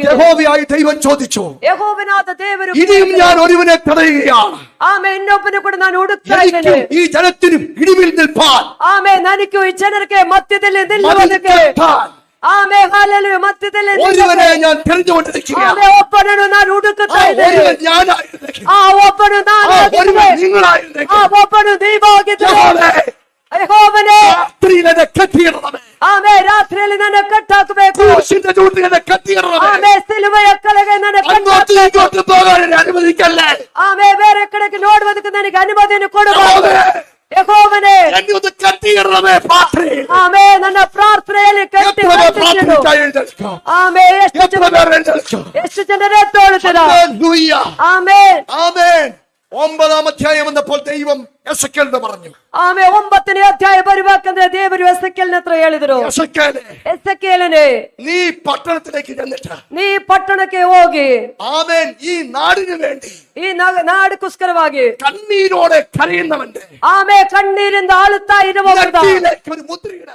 യഹോവയായ ദൈവം ചോദിച്ചു, ഇനിയും ഞാൻ ഒരുവനെ തടയുകയാണ്. ഈ ജനത്തിനും ഇടിവിൽ നിൽപ്പാൻ ഈ ಜನರಿಗೆ ಮಧ್ಯದಲ್ಲಿ ನಿಲ್ಲುವುದಕ್ಕೆ ഒരുവനെ ഞാൻ തെരഞ്ഞുകൊണ്ടിരിക്കുകയാണ്. ಒಬ್ಬನನ್ನು ನಾನು ಹುಡುಕುತ್ತಾ ಇದ್ದೇನೆ. ಒಬ್ಬನು ಒಬ್ಬನು ನೀವಾಗಿದ್ದೇನೆ. ರಾತ್ರಿಯಲ್ಲಿ ನನ್ನ ಕಟ್ಟಾಕಬೇಕು. ಸಿಲುಬೆಯ ಕೆಳಗೆ ನನ್ನ അനുവദിക്കല്ലേ. ಬೇರೆ ಕಡೆಗೆ ನೋಡುವುದಕ್ಕೆ ನನಗೆ ಅನುಮತಿಯನ್ನು ಕೊಡಬಹುದು. ಯೆಹೋವನೇ, ನನ್ನ ಪ್ರಾರ್ಥನೆಯಲ್ಲಿ ಕಟ್ಟಿ ಎಷ್ಟು ಜನರೇ ತೋಳುತ್ತೀರಾ? ആമേൻ. 9-ാം അധ്യായം വന്നപ്പോൾ ദൈവം എസെക്കേലിനോട് പറഞ്ഞു. 9ನೇ ಅಧ್ಯಾಯ ಬರುವಾಗಂದ್ರೆ ದೇವರು ಎಸೆಕೇಲನ ಹತ್ರ ಹೇಳಿದರು, ಎಸೆಕೇಲನೇ, നീ പട്ടണത്തിലേക്ക് ചെന്നിട്ട് ನೀ ಪಟ್ಟಣಕ್ಕೆ ಹೋಗಿ ഈ നാടിന് വേണ്ടി ಈ ನಾಡಿಗೋಸ್ಕರವಾಗಿ കണ്ണീരോടെ കരയുന്നവന്റെ ಕಣ್ಣೀರಿಂದ ಆಳುತ್ತಾ ಇರುವವರ ഒരു മുദ്രയിട.